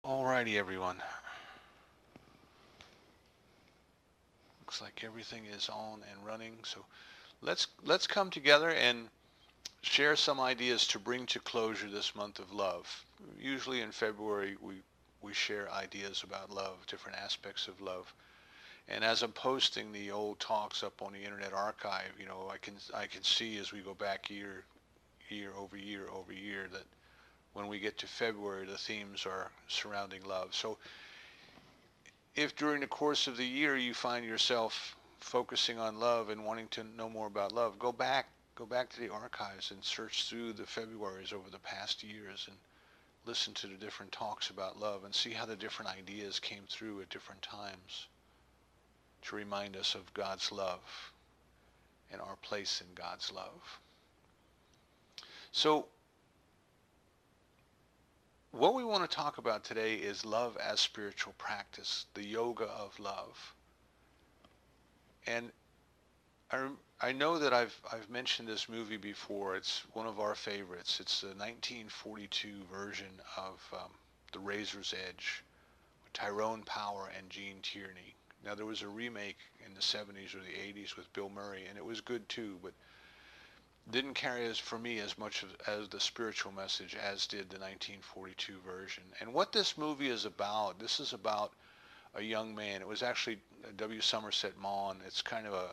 Alrighty, everyone. Looks like everything is on and running. So let's come together and share some ideas to bring to closure this month of love. Usually in February we share ideas about love, different aspects of love. And as I'm posting the old talks up on the Internet Archive, I can see as we go back year over year that when we get to February, the themes are surrounding love. So if during the course of the year you find yourself focusing on love and wanting to know more about love, go back to the archives and search through the Februaries over the past years and listen to the different talks about love and see how the different ideas came through at different times to remind us of God's love and our place in God's love. So what we want to talk about today is love as spiritual practice, the yoga of love. And I know that I've mentioned this movie before. It's one of our favorites. It's the 1942 version of The Razor's Edge with Tyrone Power and Gene Tierney. Now there was a remake in the 70s or the 80s with Bill Murray, and it was good too, but didn't carry for me as much as the spiritual message as did the 1942 version. And what this movie is about, this is about a young man. It was actually W. Somerset Maugham. It's kind of a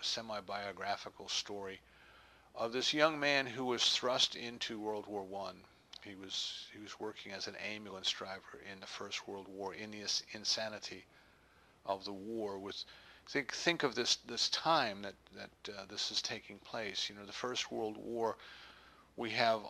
semi-biographical story of this young man who was thrust into World War One. He was working as an ambulance driver in the First World War in the insanity of the war. With think of this time that this is taking place. The First World War. We have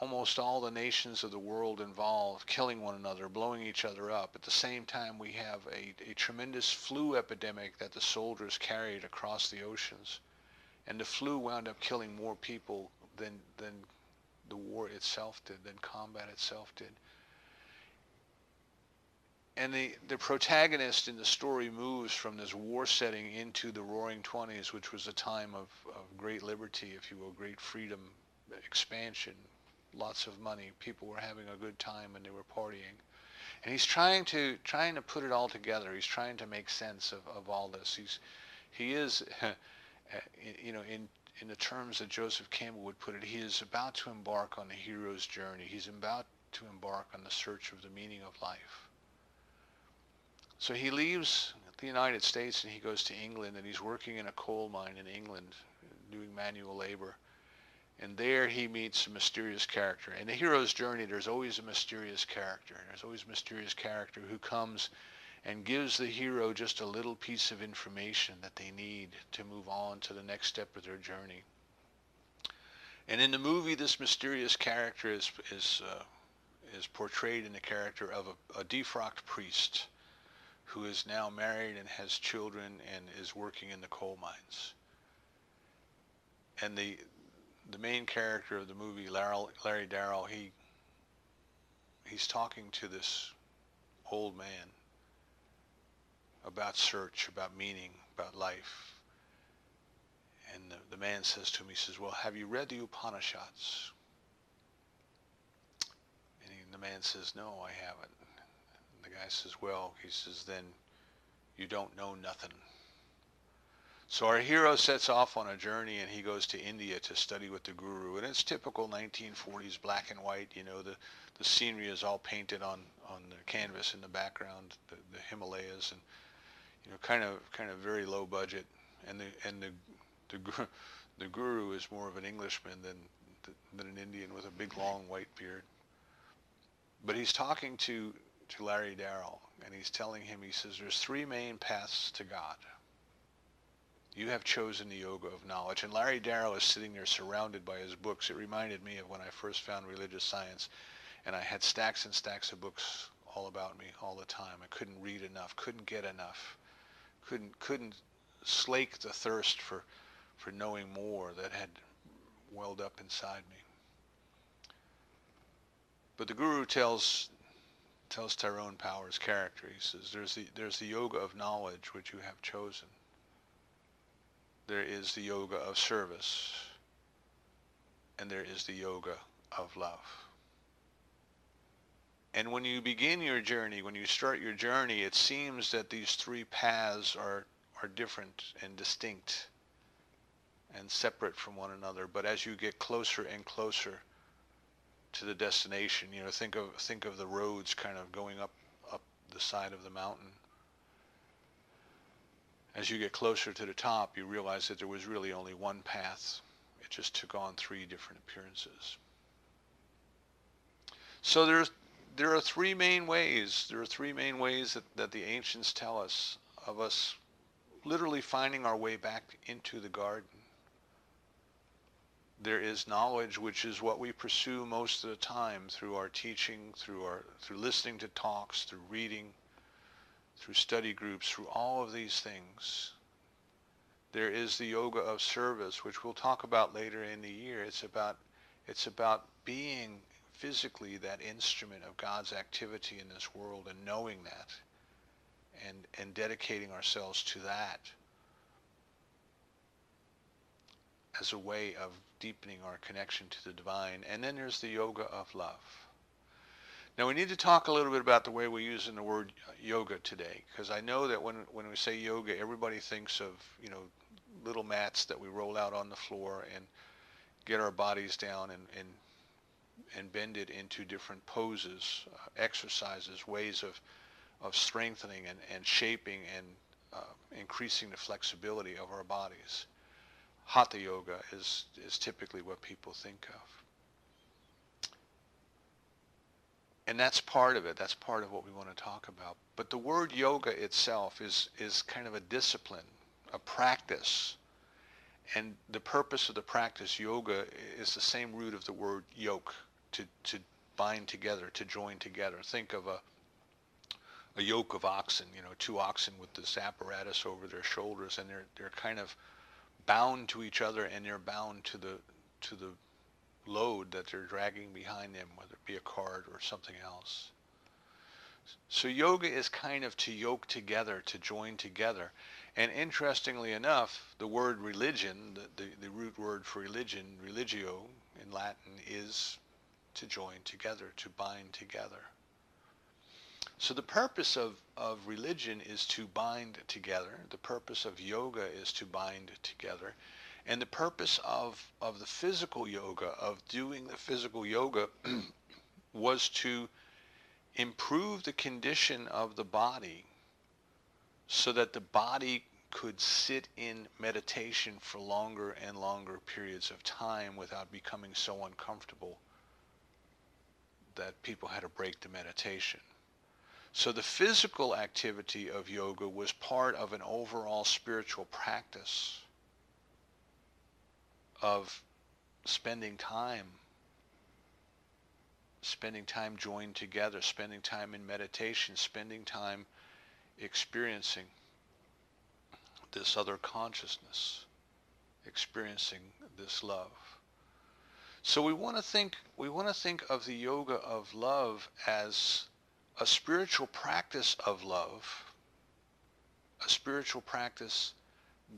almost all the nations of the world involved, killing one another, blowing each other up. At the same time, we have a tremendous flu epidemic that the soldiers carried across the oceans. And the flu wound up killing more people than the war itself did, than combat itself did. And the protagonist in the story moves from this war setting into the Roaring Twenties, which was a time of great liberty, if you will, great freedom, expansion, lots of money. People were having a good time and they were partying. And he's trying to put it all together. He's trying to make sense of all this. He is, in the terms that Joseph Campbell would put it, he is about to embark on the hero's journey. He's about to embark on the search of the meaning of life. So he leaves the United States and he goes to England, and he's working in a coal mine in England doing manual labor. And there he meets a mysterious character. In the hero's journey, there's always a mysterious character. There's always a mysterious character who comes and gives the hero just a little piece of information that they need to move on to the next step of their journey. And in the movie, this mysterious character is portrayed in the character of a defrocked priest who is now married and has children and is working in the coal mines. And the main character of the movie, Larry Darrell, he's talking to this old man about search, about meaning, about life. And the man says to him, he says, well, have you read the Upanishads? And the man says, no, I haven't. The guy says, well, he says, then you don't know nothing. So our hero sets off on a journey, and he goes to India to study with the guru. And it's typical 1940s black and white. The scenery is all painted on the canvas in the background, the Himalayas, and kind of very low budget. And the guru is more of an Englishman than an Indian with a big long white beard. But he's talking to Larry Darrell, and he's telling him, he says, there's three main paths to God. You have chosen the yoga of knowledge. And Larry Darrell is sitting there surrounded by his books. It reminded me of when I first found religious science, and I had stacks and stacks of books all about me all the time. I couldn't read enough, couldn't get enough, couldn't slake the thirst for knowing more that had welled up inside me. But the guru tells Tyrone Power's character, he says, there's the yoga of knowledge which you have chosen. There is the yoga of service, and there is the yoga of love. And when you begin your journey, when you start your journey, it seems that these three paths are different and distinct and separate from one another. But as you get closer and closer to the destination, think of the roads kind of going up the side of the mountain. As you get closer to the top, you realize that there was really only one path. It just took on three different appearances. So there are three main ways. There are three main ways that the ancients tell us of us literally finding our way back into the garden. There is knowledge, which is what we pursue most of the time through our teaching, through listening to talks, through reading, through study groups, through all of these things. There is the yoga of service, which we'll talk about later in the year. It's about being physically that instrument of God's activity in this world and knowing that and dedicating ourselves to that as a way of deepening our connection to the divine. And then there's the yoga of love. Now we need to talk a little bit about the way we use in the word yoga today, because I know that when we say yoga, everybody thinks of, little mats that we roll out on the floor and get our bodies down and bend it into different poses, exercises, ways of strengthening and shaping and increasing the flexibility of our bodies. Hatha yoga is typically what people think of. And that's part of it. That's part of what we want to talk about. But the word yoga itself is kind of a discipline, a practice. And the purpose of the practice, yoga, is the same root of the word yoke, to bind together, to join together. Think of a yoke of oxen, two oxen with this apparatus over their shoulders, and they're kind of bound to each other, and they're bound to the load that they're dragging behind them, whether it be a cart or something else. So yoga is kind of to yoke together, to join together. And interestingly enough, the word religion, the root word for religion, religio in Latin, is to join together, to bind together. So the purpose of religion is to bind together. The purpose of yoga is to bind together. And the purpose of the physical yoga, of doing the physical yoga, was to improve the condition of the body so that the body could sit in meditation for longer and longer periods of time without becoming so uncomfortable that people had to break the meditation. So the physical activity of yoga was part of an overall spiritual practice of spending time joined together, spending time in meditation, spending time experiencing this other consciousness, experiencing this love. So we want to think of the yoga of love as a spiritual practice of love, a spiritual practice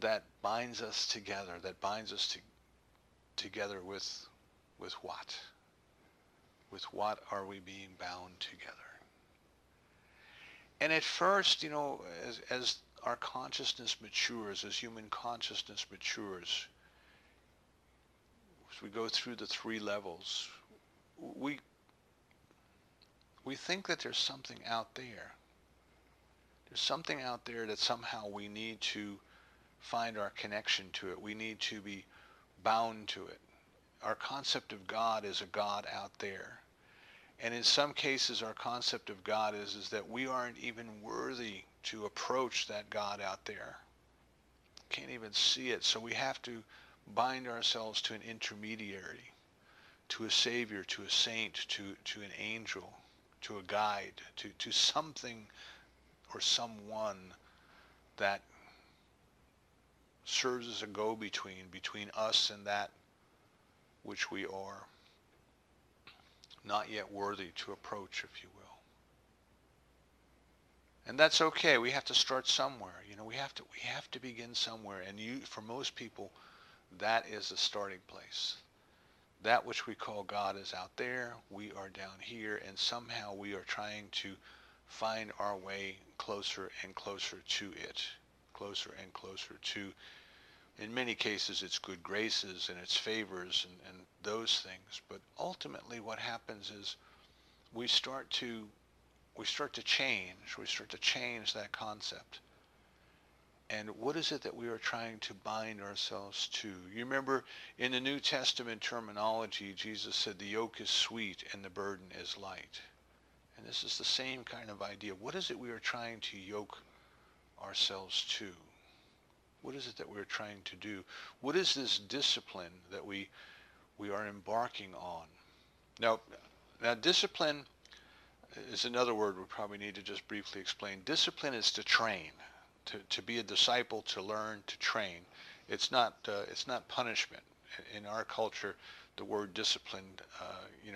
that binds us together, together with what? With what are we being bound together? And at first, as our consciousness matures, as human consciousness matures, as we go through the three levels, we think that there's something out there. There's something out there that somehow we need to find our connection to it. We need to be bound to it. Our concept of God is a God out there. And in some cases, our concept of God is that we aren't even worthy to approach that God out there. Can't even see it. So we have to bind ourselves to an intermediary, to a savior, to a saint, to an angel, to a guide, to something or someone that serves as a go-between between us and that which we are not yet worthy to approach, if you will. And that's okay. We have to start somewhere. We have to begin somewhere. And for most people, that is the starting place. That which we call God is out there, we are down here, and somehow we are trying to find our way closer and closer to it, closer and closer to, in many cases, its good graces and its favors and those things. But ultimately what happens is we start to change. We start to change that concept. And what is it that we are trying to bind ourselves to? You remember in the New Testament terminology, Jesus said the yoke is sweet and the burden is light. And this is the same kind of idea. What is it we are trying to yoke ourselves to? What is it that we're trying to do? What is this discipline that we are embarking on? Now discipline is another word we probably need to just briefly explain. Discipline is to train. To be a disciple, to learn, to train. It's not punishment. In our culture, the word disciplined,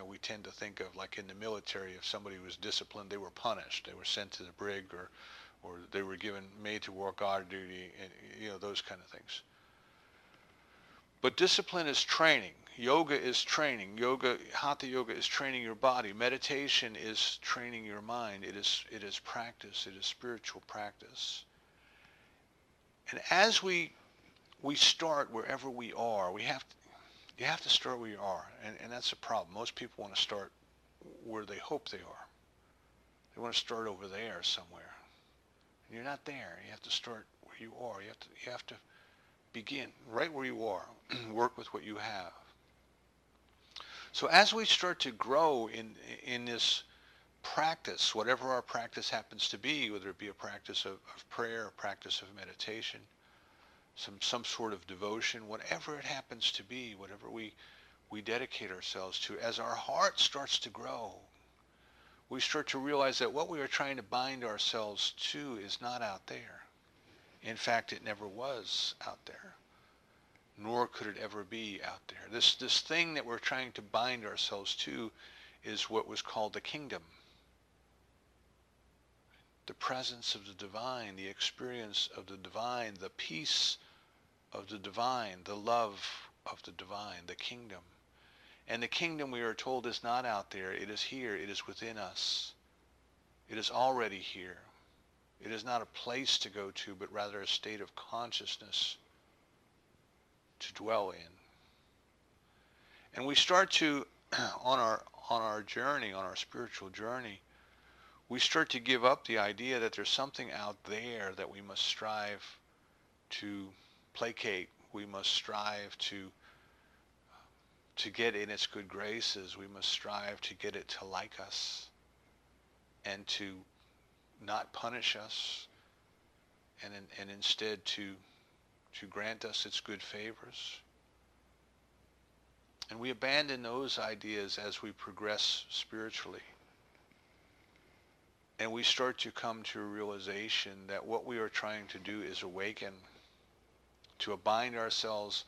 we tend to think of like in the military, if somebody was disciplined, they were punished. They were sent to the brig or they were made to work guard duty, and those kind of things. But discipline is training. Yoga is training. Hatha yoga is training your body. Meditation is training your mind. It is practice. It is spiritual practice. And as we start wherever we are, you have to start where you are, and that's a problem. Most people want to start where they hope they are. They want to start over there somewhere, and you're not there. You have to start where you are. You have to begin right where you are. Work with what you have. So as we start to grow in this practice, whatever our practice happens to be, whether it be a practice of prayer, a practice of meditation, some sort of devotion, whatever it happens to be, whatever we dedicate ourselves to, as our heart starts to grow, we start to realize that what we are trying to bind ourselves to is not out there. In fact, it never was out there, nor could it ever be out there. This thing that we're trying to bind ourselves to is what was called the kingdom. The presence of the divine, the experience of the divine, the peace of the divine, the love of the divine, the kingdom. And the kingdom, we are told, is not out there. It is here. It is within us. It is already here. It is not a place to go to, but rather a state of consciousness to dwell in. And we start to, on our journey, on our spiritual journey, we start to give up the idea that there's something out there that we must strive to placate. We must strive to get in its good graces. We must strive to get it to like us and to not punish us, and instead to grant us its good favors. And we abandon those ideas as we progress spiritually. And we start to come to a realization that what we are trying to do is awaken, to bind ourselves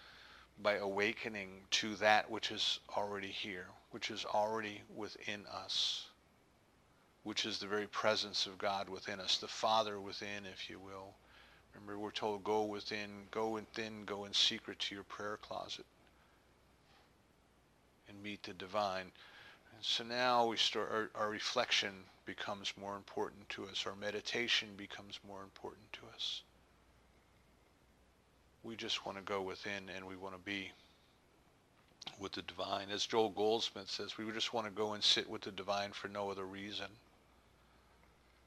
by awakening to that which is already here, which is already within us, which is the very presence of God within us, the Father within, if you will. Remember, we're told, go within, go in secret to your prayer closet and meet the divine. And so now we start, our reflection becomes more important to us. Our meditation becomes more important to us. We just want to go within, and we want to be with the divine. As Joel Goldsmith says, we just want to go and sit with the divine for no other reason.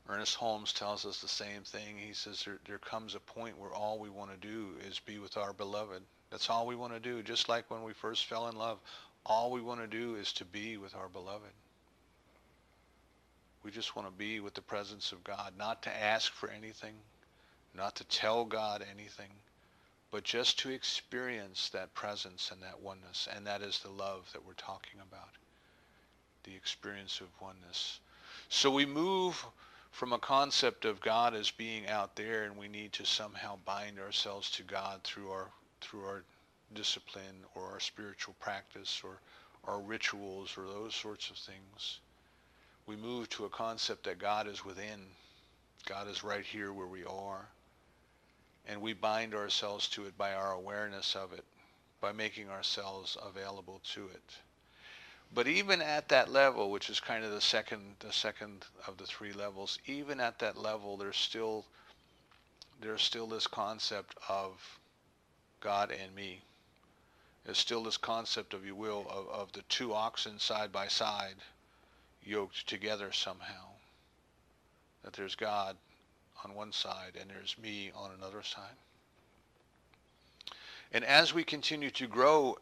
Ernest Holmes tells us the same thing. He says there comes a point where all we want to do is be with our beloved. That's all we want to do. Just like when we first fell in love, all we want to do is to be with our beloved. We just want to be with the presence of God, not to ask for anything, not to tell God anything, but just to experience that presence and that oneness. And that is the love that we're talking about, the experience of oneness. So we move from a concept of God as being out there, and we need to somehow bind ourselves to God through our discipline or our spiritual practice or our rituals or those sorts of things. We move to a concept that God is within. God is right here where we are. And we bind ourselves to it by our awareness of it, by making ourselves available to it. But even at that level, which is kind of the second of the three levels, even at that level, there's still this concept of God and me. There's still this concept, if you will, of the two oxen side by side, yoked together somehow. That there's God on one side and there's me on another side. And as we continue to grow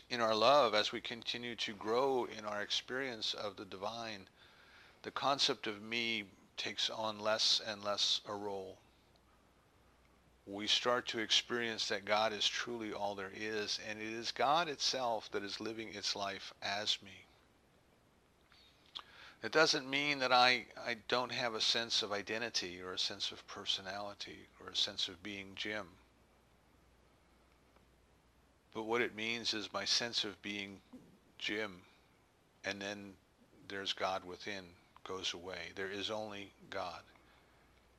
in our love, as we continue to grow in our experience of the divine, the concept of me takes on less and less a role. We start to experience that God is truly all there is, and it is God itself that is living its life as me. It doesn't mean that I don't have a sense of identity or a sense of personality or a sense of being Jim. But what it means is my sense of being Jim, and then there's God within, goes away. There is only God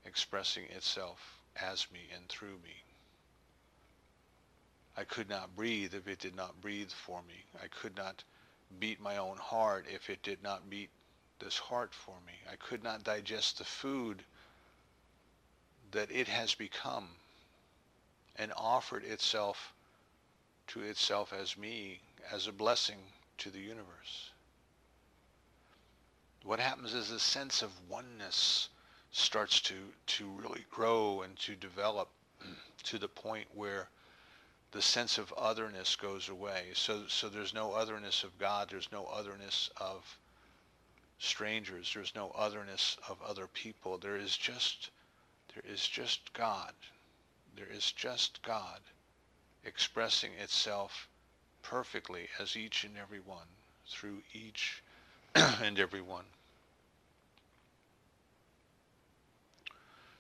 expressing itself as me and through me. I could not breathe if it did not breathe for me. I could not beat my own heart if it did not beat this heart for me. I could not digest the food that it has become and offered itself to itself as me, as a blessing to the universe. What happens is a sense of oneness starts to really grow and to develop to the point where the sense of otherness goes away. So there's no otherness of God, there's no otherness of strangers, there's no otherness of other people. There is just God. There is just God expressing itself perfectly as each and every one, through each and every one.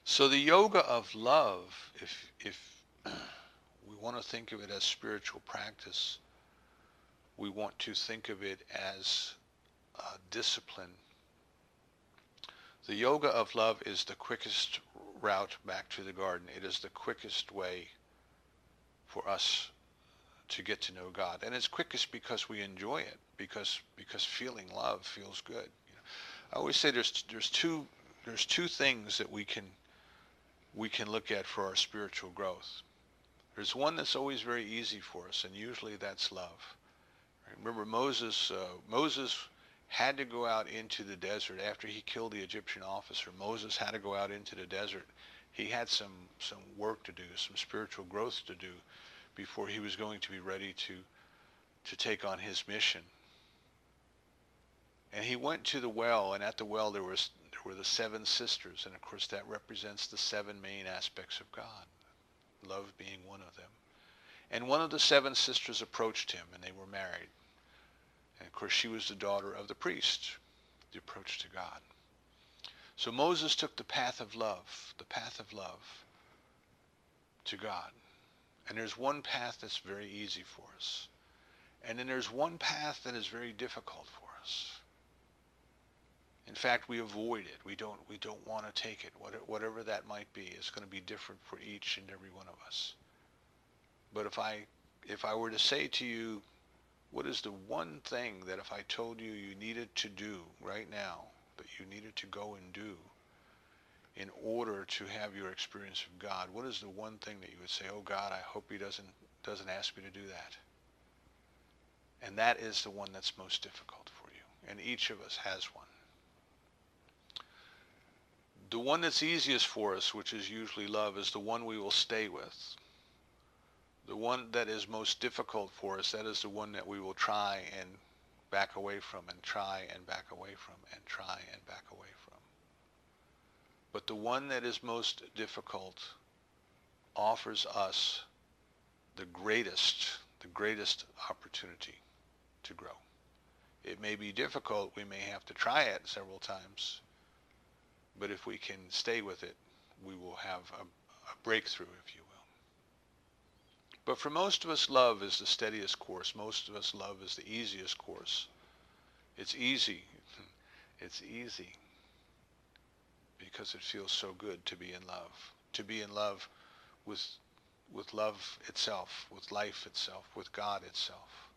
So the yoga of love, if we want to think of it as spiritual practice, we want to think of it as discipline. The yoga of love is the quickest route back to the garden. It is the quickest way for us to get to know God. And it's quickest because we enjoy it, because feeling love feels good. You know, I always say there's two things that we can look at for our spiritual growth. There's one that's always very easy for us, and usually that's love. Remember Moses had to go out into the desert after he killed the Egyptian officer. Moses had to go out into the desert. He had some work to do, some spiritual growth to do before he was going to be ready to take on his mission. And he went to the well, and at the well there were the 7 sisters, and of course that represents the 7 main aspects of God, love being one of them. And one of the 7 sisters approached him, and they were married. And of course she was the daughter of the priest, the approach to God. So Moses took the path of love to God. And there's one path that's very easy for us. And then there's one path that is very difficult for us. In fact, we avoid it. We don't want to take it. Whatever that might be, it's going to be different for each and every one of us. But if I were to say to you, what is the one thing that if I told you you needed to do right now, that you needed to go and do in order to have your experience of God, what is the one thing that you would say, oh God, I hope he doesn't ask me to do that? And that is the one that's most difficult for you. And each of us has one. The one that's easiest for us, which is usually love, is the one we will stay with. The one that is most difficult for us, that is the one that we will try and back away from, and try and back away from, and try and back away from. But the one that is most difficult offers us the greatest opportunity to grow. It may be difficult, we may have to try it several times, but if we can stay with it, we will have a breakthrough, if you will. But for most of us, love is the steadiest course. Most of us, love is the easiest course. It's easy. It's easy because it feels so good to be in love. To be in love with love itself, with life itself, with God itself,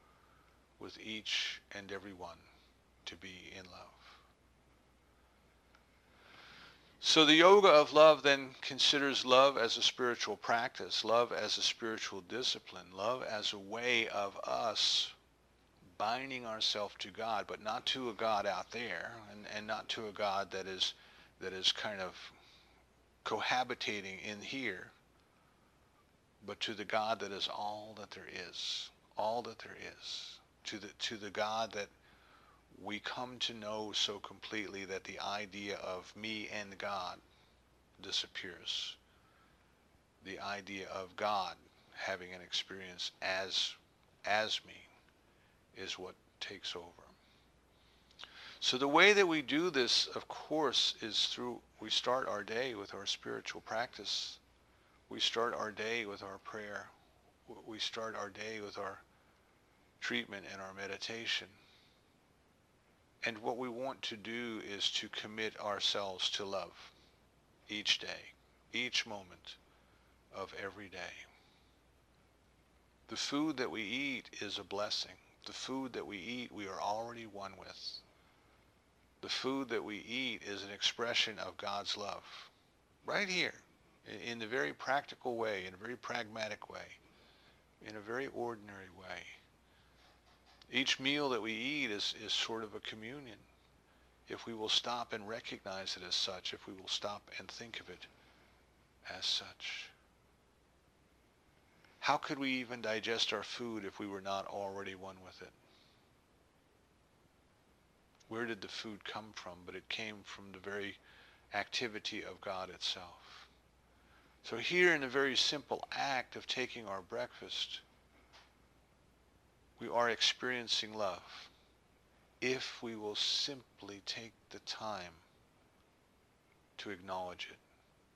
with each and every one to be in love. So the yoga of love then considers love as a spiritual practice, love as a spiritual discipline, love as a way of us binding ourselves to God, but not to a God out there, and not to a God that is kind of cohabitating in here, but to the God that is all that there is, all that there is, to the God that we come to know so completely that the idea of me and God disappears. The idea of God having an experience as me is what takes over. So the way that we do this, of course, is through, we start our day with our spiritual practice. We start our day with our prayer. We start our day with our treatment and our meditation. And what we want to do is to commit ourselves to love each day, each moment of every day. The food that we eat is a blessing. The food that we eat, we are already one with. The food that we eat is an expression of God's love. Right here, in a very practical way, in a very pragmatic way, in a very ordinary way. Each meal that we eat is sort of a communion. If we will stop and recognize it as such, if we will stop and think of it as such. How could we even digest our food if we were not already one with it? Where did the food come from? But it came from the very activity of God itself. So here, in a very simple act of taking our breakfast, we are experiencing love if we will simply take the time to acknowledge it.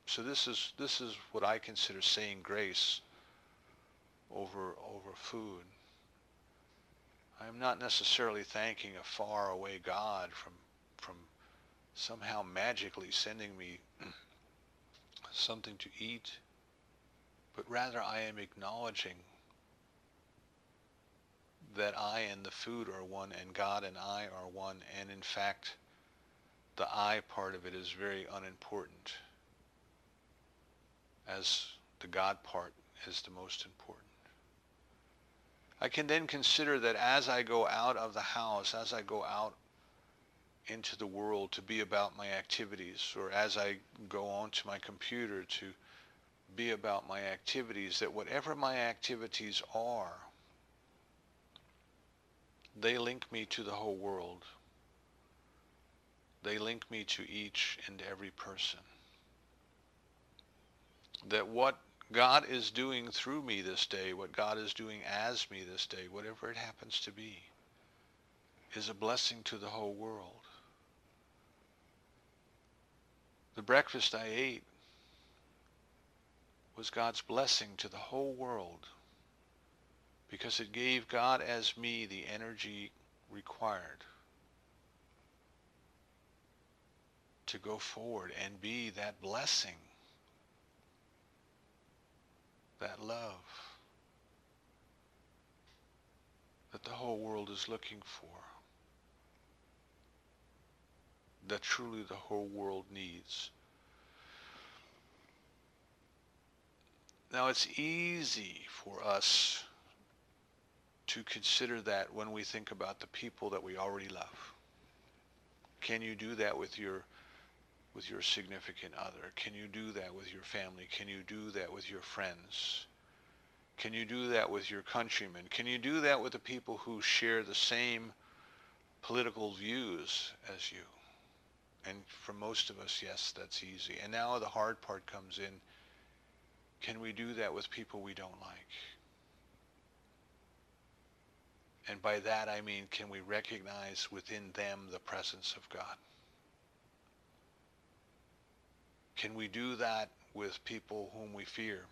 So this is what I consider saying grace over food. I am not necessarily thanking a faraway God from somehow magically sending me something to eat, but rather I am acknowledging that I and the food are one, and God and I are one, and in fact, the I part of it is very unimportant, as the God part is the most important. I can then consider that as I go out of the house, as I go out into the world to be about my activities, or as I go onto my computer to be about my activities, that whatever my activities are, they link me to the whole world. They link me to each and every person. That what God is doing through me this day, what God is doing as me this day, whatever it happens to be, is a blessing to the whole world. The breakfast I ate was God's blessing to the whole world, because it gave God as me the energy required to go forward and be that blessing, that love that the whole world is looking for, that truly the whole world needs. Now, it's easy for us to consider that when we think about the people that we already love. Can you do that with your significant other? Can you do that with your family? Can you do that with your friends? Can you do that with your countrymen? Can you do that with the people who share the same political views as you? And for most of us, yes, that's easy. And now the hard part comes in. Can we do that with people we don't like? And by that I mean, can we recognize within them the presence of God? Can we do that with people whom we fear?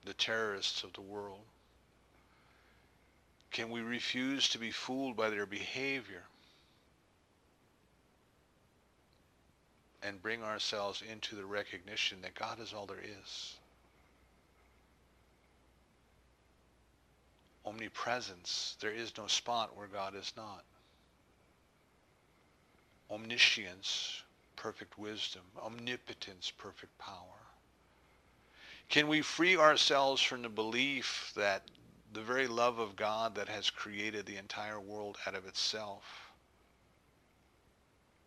The terrorists of the world? Can we refuse to be fooled by their behavior and bring ourselves into the recognition that God is all there is? Omnipresence, there is no spot where God is not. Omniscience, perfect wisdom. Omnipotence, perfect power. Can we free ourselves from the belief that the very love of God that has created the entire world out of itself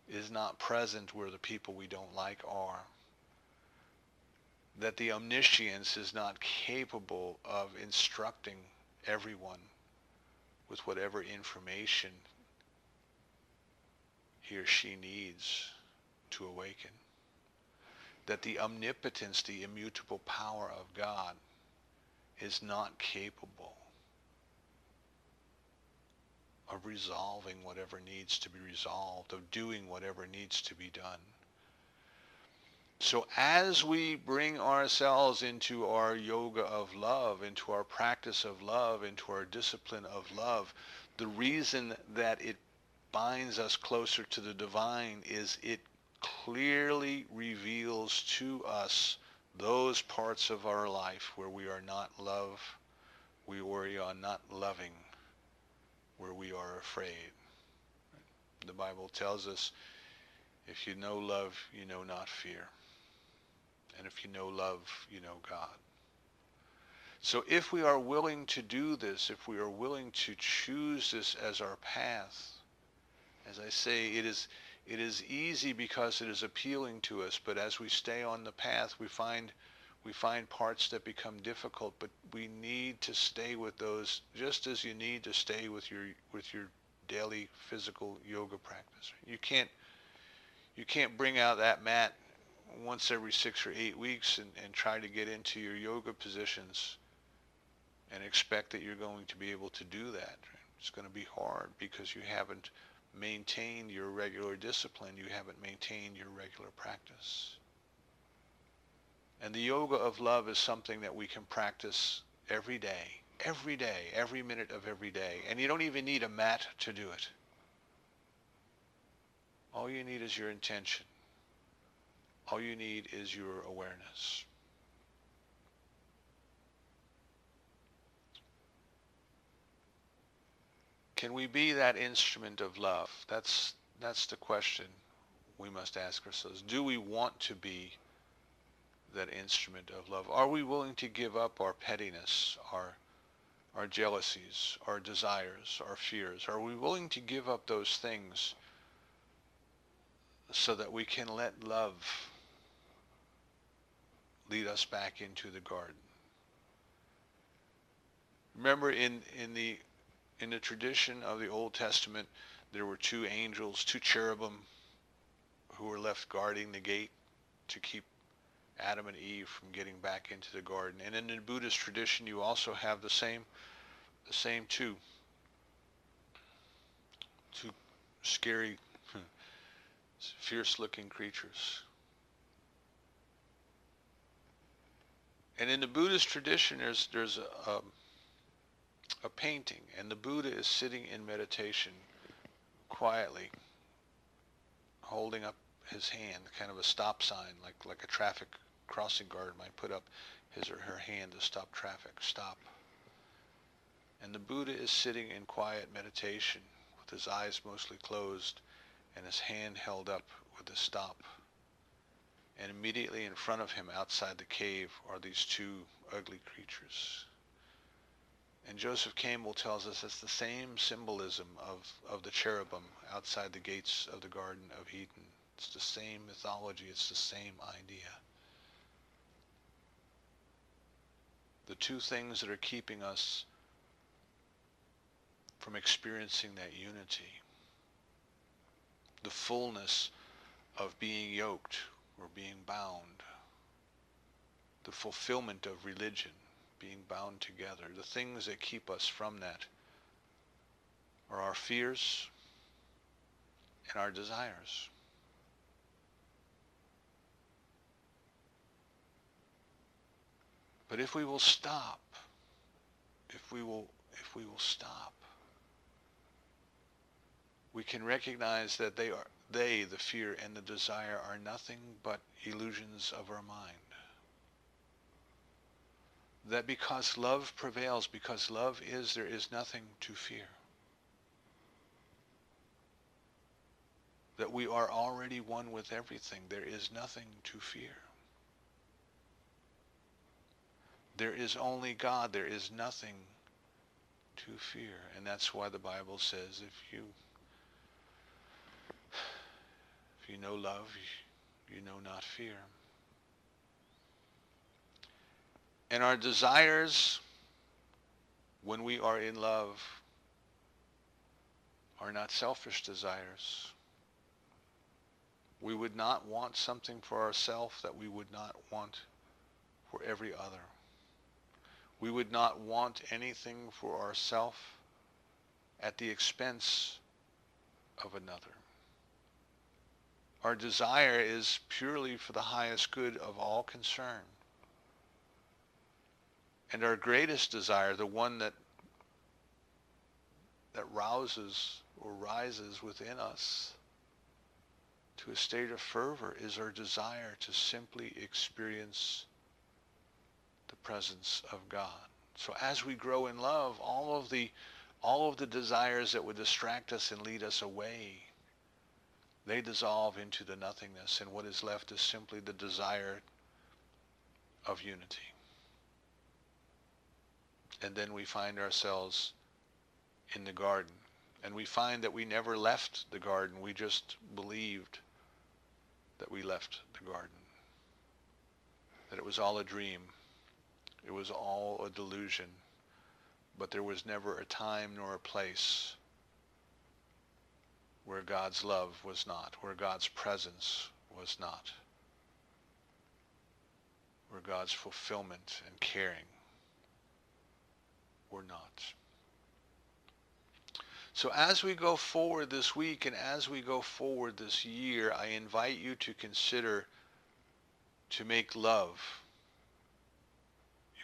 is not present where the people we don't like are? That the omniscience is not capable of instructing everyone with whatever information he or she needs to awaken. That the omnipotence, the immutable power of God is not capable of resolving whatever needs to be resolved, of doing whatever needs to be done. So as we bring ourselves into our yoga of love, into our practice of love, into our discipline of love, the reason that it binds us closer to the divine is it clearly reveals to us those parts of our life where we are not love, where we are not loving, where we are afraid. The Bible tells us, if you know love, you know not fear. And if you know love, you know God. So if we are willing to do this, if we are willing to choose this as our path, as I say, it is easy because it is appealing to us, but as we stay on the path, we find parts that become difficult, but we need to stay with those, just as you need to stay with your daily physical yoga practice. You can't bring out that mat once every 6 or 8 weeks and try to get into your yoga positions and expect that you're going to be able to do that. It's going to be hard because you haven't maintained your regular discipline. You haven't maintained your regular practice. And the yoga of love is something that we can practice every day, every minute of every day. And you don't even need a mat to do it. All you need is your intention. All you need is your awareness. Can we be that instrument of love? That's the question we must ask ourselves. Do we want to be that instrument of love? Are we willing to give up our pettiness, our jealousies, our desires, our fears? Are we willing to give up those things so that we can let love lead us back into the garden? Remember, in the tradition of the Old Testament, there were two angels, two cherubim, who were left guarding the gate to keep Adam and Eve from getting back into the garden. And in the Buddhist tradition, you also have the same two scary, fierce-looking creatures. And in the Buddhist tradition, there's a painting, and the Buddha is sitting in meditation quietly, holding up his hand, kind of a stop sign, like a traffic crossing guard might put up his or her hand to stop traffic, stop. And the Buddha is sitting in quiet meditation with his eyes mostly closed and his hand held up with a stop. And immediately in front of him, outside the cave, are these two ugly creatures. And Joseph Campbell tells us it's the same symbolism of the cherubim outside the gates of the Garden of Eden. It's the same mythology. It's the same idea. The two things that are keeping us from experiencing that unity, the fullness of being yoked or being bound, the fulfillment of religion, being bound together. The things that keep us from that are our fears and our desires. But if we will stop, if we will stop, we can recognize that the fear and the desire, are nothing but illusions of our mind. that because love prevails, because love is, there is nothing to fear. That we are already one with everything. There is nothing to fear. There is only God. There is nothing to fear. And that's why the Bible says if you know love, you know not fear. And our desires when we are in love are not selfish desires. We would not want something for ourselves that we would not want for every other. We would not want anything for ourselves at the expense of another. Our desire is purely for the highest good of all concerned. And our greatest desire, the one that rouses or rises within us to a state of fervor, is our desire to simply experience the presence of God. So as we grow in love, all of the desires that would distract us and lead us away, they dissolve into the nothingness, and what is left is simply the desire of unity. And then we find ourselves in the garden, and we find that we never left the garden. We just believed that we left the garden, that it was all a dream. It was all a delusion, but there was never a time nor a place where God's love was not, where God's presence was not, where God's fulfillment and caring were not. So as we go forward this week and as we go forward this year, I invite you to consider to make love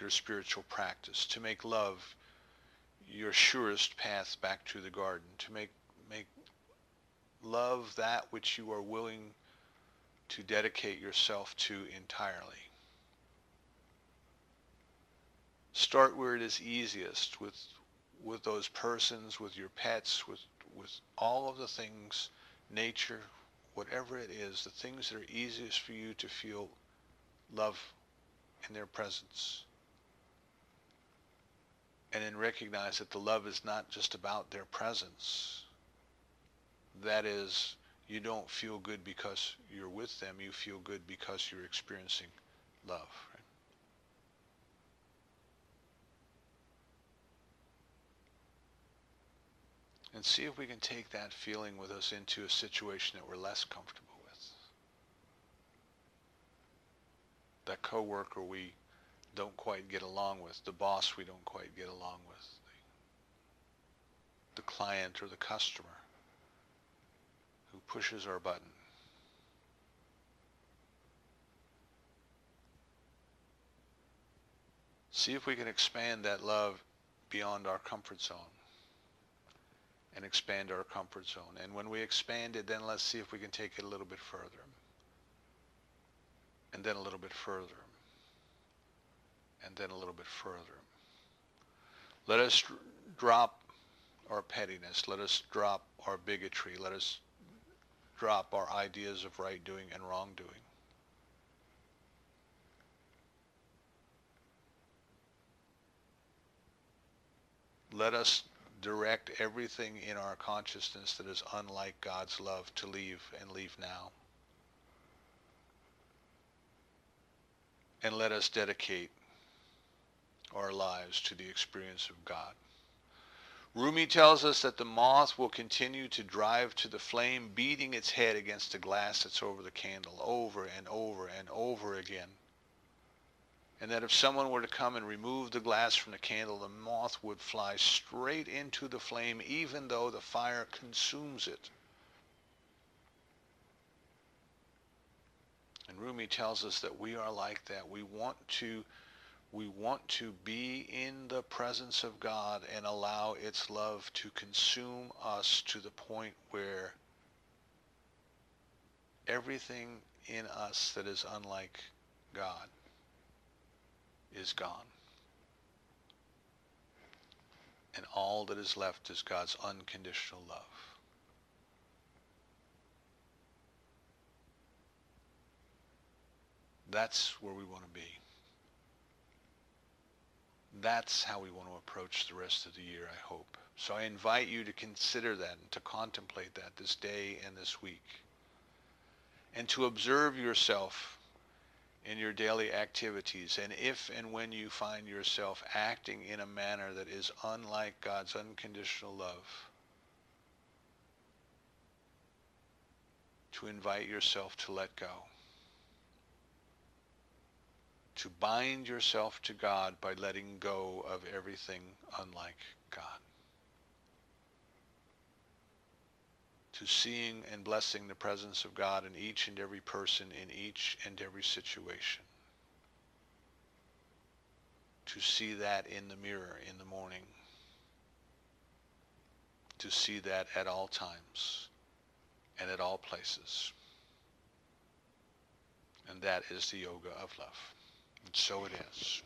your spiritual practice, to make love your surest path back to the garden, to make love that which you are willing to dedicate yourself to entirely. Start where it is easiest, with those persons, with your pets, with all of the things, nature, whatever it is, the things that are easiest for you to feel love in their presence. And then recognize that the love is not just about their presence. That is, you don't feel good because you're with them. You feel good because you're experiencing love. Right? And see if we can take that feeling with us into a situation that we're less comfortable with. That coworker we don't quite get along with, the boss we don't quite get along with, the client or the customer who pushes our button. See if we can expand that love beyond our comfort zone and expand our comfort zone. And when we expand it, then let's see if we can take it a little bit further. And then a little bit further. And then a little bit further. Let us drop our pettiness. Let us drop our bigotry. Let us drop our ideas of right doing and wrong doing. Let us direct everything in our consciousness that is unlike God's love to leave, and leave now. And let us dedicate our lives to the experience of God. Rumi tells us that the moth will continue to drive to the flame, beating its head against the glass that's over the candle over and over and over again. And that if someone were to come and remove the glass from the candle, the moth would fly straight into the flame, even though the fire consumes it. And Rumi tells us that we are like that. We want to be in the presence of God and allow its love to consume us to the point where everything in us that is unlike God is gone. And all that is left is God's unconditional love. That's where we want to be. That's how we want to approach the rest of the year, I hope. So I invite you to consider that and to contemplate that this day and this week. And to observe yourself in your daily activities. And if and when you find yourself acting in a manner that is unlike God's unconditional love, to invite yourself to let go. To bind yourself to God by letting go of everything unlike God. To seeing and blessing the presence of God in each and every person, in each and every situation. To see that in the mirror in the morning. To see that at all times and at all places. And that is the yoga of love. And so it is.